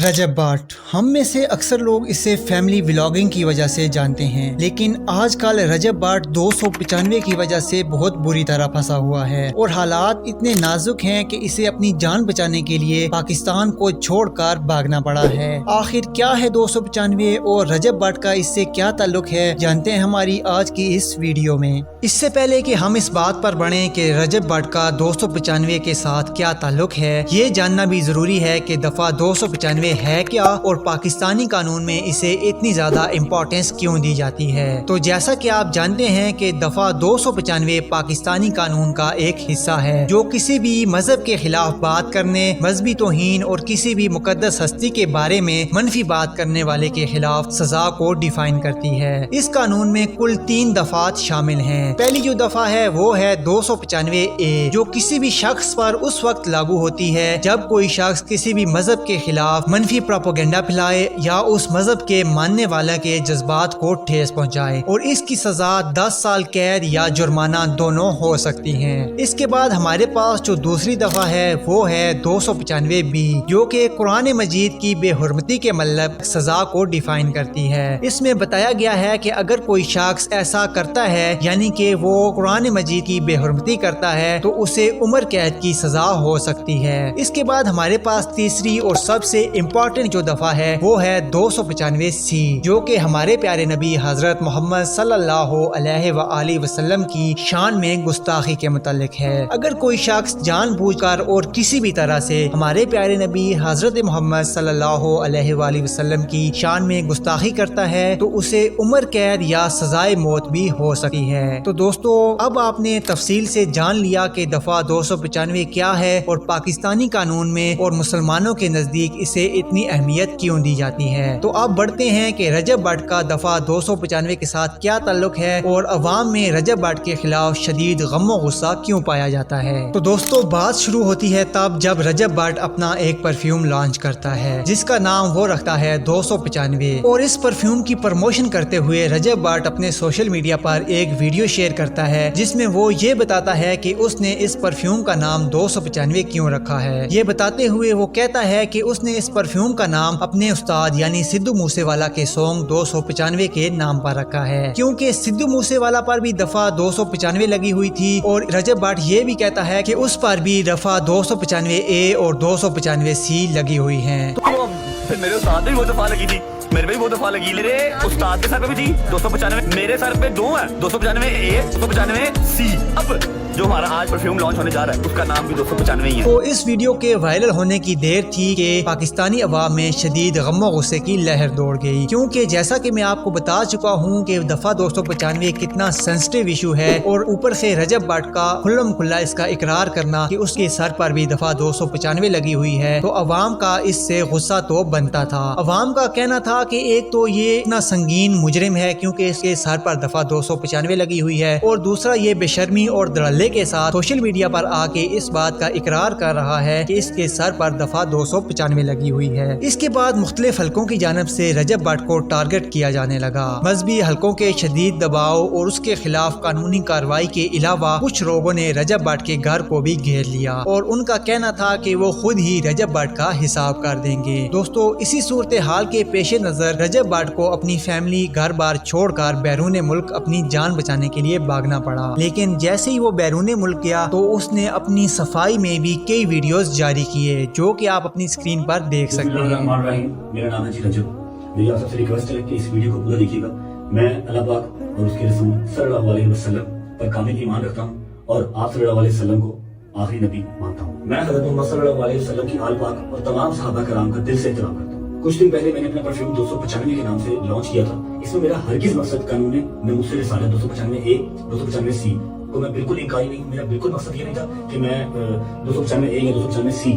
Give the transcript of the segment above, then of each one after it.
रजब भाट, हम में से अक्सर लोग इसे फैमिली व्लॉगिंग की वजह से जानते हैं, लेकिन आजकल रजब भाट 295 की वजह से बहुत बुरी तरह फंसा हुआ है और हालात इतने नाजुक हैं कि इसे अपनी जान बचाने के लिए पाकिस्तान को छोड़कर भागना पड़ा है। आखिर क्या है 295 और रजब भाट का इससे क्या ताल्लुक है, जानते हैं हमारी आज की इस वीडियो में। इससे पहले कि हम इस बात पर बढ़ें कि रजब भाट का 295 के साथ क्या ताल्लुक है, ये जानना भी जरूरी है कि दफा 295 है क्या और पाकिस्तानी कानून में इसे इतनी ज्यादा इम्पोर्टेंस क्यों दी जाती है। तो जैसा कि आप जानते हैं कि दफा 295 पाकिस्तानी कानून का एक हिस्सा है जो किसी भी मजहब के खिलाफ बात करने, मजहबी तौहीन और किसी भी मुकद्दस हस्ती के बारे में मनफी बात करने वाले के खिलाफ सजा को डिफाइन करती है। इस कानून में कुल 3 दफात शामिल हैं। पहली जो दफा है वो है 295A, जो किसी भी शख्स पर उस वक्त लागू होती है जब कोई शख्स किसी भी मजहब के खिलाफ मनफी प्रोपेगेंडा फैलाए या उस मजहब के मानने वाले के जज्बात को ठेस पहुंचाए, और इसकी सजा 10 साल कैद या जुर्माना दोनों हो सकती हैं। इसके बाद हमारे पास जो दूसरी दफा है वो है 295B, जो कि कुरान मजीद की बेहुरमती के मतलब सजा को डिफाइन करती है। इसमें बताया गया है कि अगर कोई शख्स ऐसा करता है, यानी कि वो कुरान मजीद की बेहुरमती करता है, तो उसे उम्र कैद की सजा हो सकती है। इसके बाद हमारे पास तीसरी और सबसे इम्पोर्टेंट जो दफा है वो है 295C, जो कि हमारे प्यारे नबी हजरत मोहम्मद सल्लल्लाहु अलैहि वसल्लम की शान में गुस्ताखी के मुतालिक है। अगर कोई शख्स जानबूझकर और किसी भी तरह से हमारे प्यारे नबी हजरत मोहम्मद सल्लल्लाहु अलैहि वसल्लम की शान में गुस्ताखी करता है तो उसे उम्र कैद या सजाए मौत भी हो सकती है। तो दोस्तों, अब आपने तफसील से जान लिया कि दफा 295 क्या है और पाकिस्तानी कानून में और मुसलमानों के नजदीक इसे इतनी अहमियत क्यों दी जाती है। तो अब बढ़ते हैं कि रजब भाट का दफा 295 के साथ क्या ताल्लुक है और अवाम में रजब भाट के खिलाफ शदीद गम गुस्सा क्यों पाया जाता है। तो दोस्तों, बात शुरू होती है तब जब रजब भाट अपना एक परफ्यूम लॉन्च करता है जिसका नाम वो रखता है 295, और इस परफ्यूम की प्रमोशन करते हुए रजब भाट अपने सोशल मीडिया पर एक वीडियो शेयर करता है जिसमें वो ये बताता है कि उसने इस परफ्यूम का नाम 295 क्यों रखा है। ये बताते हुए वो कहता है कि उसने इस परफ्यूम का नाम अपने उस्ताद यानी सिद्धू मूसेवाला के सॉन्ग 295 के नाम पर रखा है, क्योंकि सिद्धू मूसेवाला पर भी दफा 295 लगी हुई थी, और रजब भाट ये भी कहता है कि उस पर भी दफा 295A और 295C लगी हुई हैं। तो मेरे उस्ताद भी वो दफा लगी थी, मेरे पे भी वो दफा लगी, मेरे उस्ताद के सर पे भी थी 295, मेरे सर पे 2 है, 295A 295C। अब जो हमारा आज परफ्यूम लॉन्च होने जा रहा है उसका नाम भी 295 ही है। तो इस वीडियो के वायरल होने की देर थी कि पाकिस्तानी अवाम में शदीद गम गुस्से की लहर दौड़ गई, क्योंकि जैसा कि मैं आपको बता चुका हूं कि दफा 295 कितना सेंसिटिव इशू है, और ऊपर से रजब भाट का खुल्लम खुल्ला इसका इकरार करना कि उसके सर पर भी दफा 295 लगी हुई है, तो अवाम का इससे गुस्सा तो बनता था। अवाम का कहना था कि एक तो ये इतना संगीन मुजरिम है क्योंकि इसके सर पर दफा 295 लगी हुई है, और दूसरा ये बेशर्मी और धड़ल्ले के साथ सोशल मीडिया पर आके इस बात का इकरार कर रहा है कि इसके सर पर दफा 295 लगी हुई है। इसके बाद मुख्तलिफ हलकों की जानिब से रजब भाट को टारगेट किया जाने लगा। मजहबी हलकों के शदीद दबाव और उसके खिलाफ कानूनी कार्रवाई के अलावा कुछ लोगों ने रजब भाट के घर को भी घेर लिया, और उनका कहना था कि वो खुद ही रजब भाट का हिसाब कर देंगे। दोस्तों, इसी सूरत हाल के पेश नजर रजब भाट को अपनी फैमिली घर बार छोड़कर बैरून मुल्क अपनी जान बचाने के लिए भागना पड़ा, लेकिन जैसे ही वो बैरून मुल्क गया तो उसने अपनी सफाई में भी कई वीडियोस जारी किए जो कि आप अपनी स्क्रीन पर देख सकते हैं। मेरा नाम है जी रजब। मेरी आप सबसे रिक्वेस्ट है कि इस वीडियो को पूरा देखिएगा। मैं अल्लाह पाक और उसके रसूल सल्लल्लाहु अलैहि वसल्लम पर कामिल ईमान रखता हूँ और आप सल्लल्लाहु अलैहि वसल्लम को आखिरी नबी मानता हूँ। मैं हज़रत मोहम्मद सल्लल्लाहु अलैहि वसल्लम की आल पाक और तमाम सहाबा कराम का दिल से एहतराम करता हूँ। कुछ दिन पहले मैंने अपना परफ्यूम 295 के नाम से लॉन्च किया था। इसमें मेरा हरगिज मकसद कानून है मैं मुझसे रिसालत 295A 295C तो मैं बिल्कुल इनकारी नहीं हूँ। मेरा बिल्कुल मकसद ये नहीं था कि मैं 295A या 295C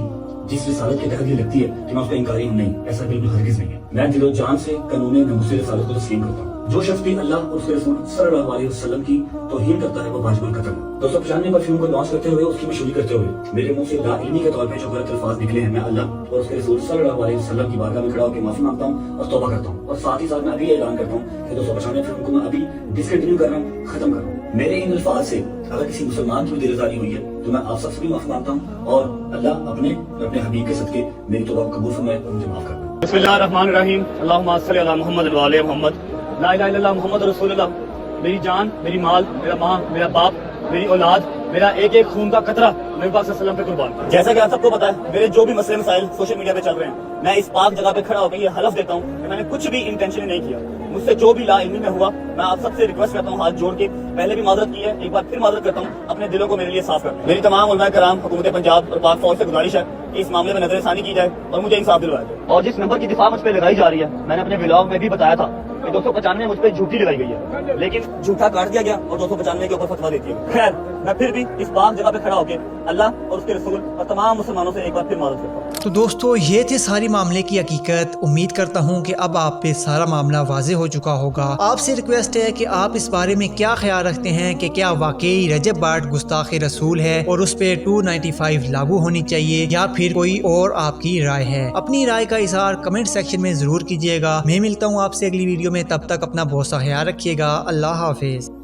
जिस रिसालत के तहत ये लगती है कि मैं उसका इनकारी हूँ, नहीं, ऐसा बिल्कुल हरगिज नहीं है। मैं दिलो जान से कानून नमूसे रिसालत को तस्लीम करता हूँ। जो शख्स भी अल्लाह और उसके रसूल सल्लल्लाहु अलैहि वसल्लम की तौहीन करता है वो वाजिबुल कत्ल है। 295 परफ्यूम को लॉन्च करते हुए उसकी मशहूरी करते हुए मेरे मुंह से लाइल्मी के तौर पे जो गलत अल्फाज निकले हैं, मैं अल्लाह और उसके रसूल सल्लल्लाहु अलैहि वसल्लम की बारगाह में खड़ा होकर माफी मांगता हूँ और तौबा करता हूँ, और साथ ही साथ मैं अभी ऐलान करता हूँ कि 295 फिल्म को मैं अभी डिसकंटिन्यू कर रहा हूँ, खत्म कर रहा हूँ। मेरे इन अल्फाज से अगर किसी मुसलमान की दिल आजारी हुई है तो मैं आप सबसे भी माफी मांगता हूँ, और अल्लाह अपने हबीब के सदके मेरी तौबा कबूल फरमाए और मुझे माफ कर दे। बिस्मिल्लाहिर्रहमानिर्रहीम अल्लाहुम्मा सल्लि अला मुहम्मद व आले मुहम्मद ला इलाहा इल्लल्लाह मुहम्मद रसूलुल्लाह। मेरी जान, मेरी माल, मेरा माँ, मेरा बाप, मेरी औलाद, मेरा एक एक खून का कतरा नबी पाक सल्लल्लाहु अलैहि वसल्लम पे कुर्बान। जैसा कि आप सबको पता है, मेरे जो भी मसले मसाइल सोशल मीडिया पे चल रहे हैं, मैं इस पाक जगह पे खड़ा होकर ये हलफ देता हूँ कि मैंने कुछ भी इंटेंशनली नहीं किया। मुझसे जो भी ला इल्मी में हुआ, मैं आप सबसे रिक्वेस्ट करता हूँ हाथ जोड़ के, पहले भी माजरत की है, एक बार फिर माजरत करता हूँ, अपने दिलों को मेरे लिए साफ कर। मेरी तमाम उलमा कराम, हुकूमत पंजाब और पाक फौज से गुजारिश है कि इस मामले में नजरसानी की जाए और मुझे इंसाफ दिलवाया जाए। और जिस नंबर की दिफा मुझ पर लगाई जा रही है, मैंने अपने व्लॉग में भी बताया था कि 295 मुझ पर झूठी लगाई गई है, लेकिन झूठा काट दिया गया और 295 के ऊपर फतवा देती है। खैर, मैं फिर भी इस पाक जगह पे खड़ा होकर अल्लाह और उसके रसूल और तमाम मुसलमानों से एक बार फिर माजरत करता हूँ। तो दोस्तों, ये थे सारी मामले की हकीकत। उम्मीद करता हूँ कि अब आप पे सारा मामला वाज़े हो चुका होगा। आपसे रिक्वेस्ट है कि आप इस बारे में क्या ख्याल रखते हैं कि क्या वाकई रजब भाट गुस्ताख रसूल है और उस पे 295 लागू होनी चाहिए, या फिर कोई और आपकी राय है? अपनी राय का इज़हार कमेंट सेक्शन में ज़रूर कीजिएगा। मैं मिलता हूँ आपसे अगली वीडियो में, तब तक अपना बहुत सा ख्याल रखिएगा। अल्लाह हाफिज़।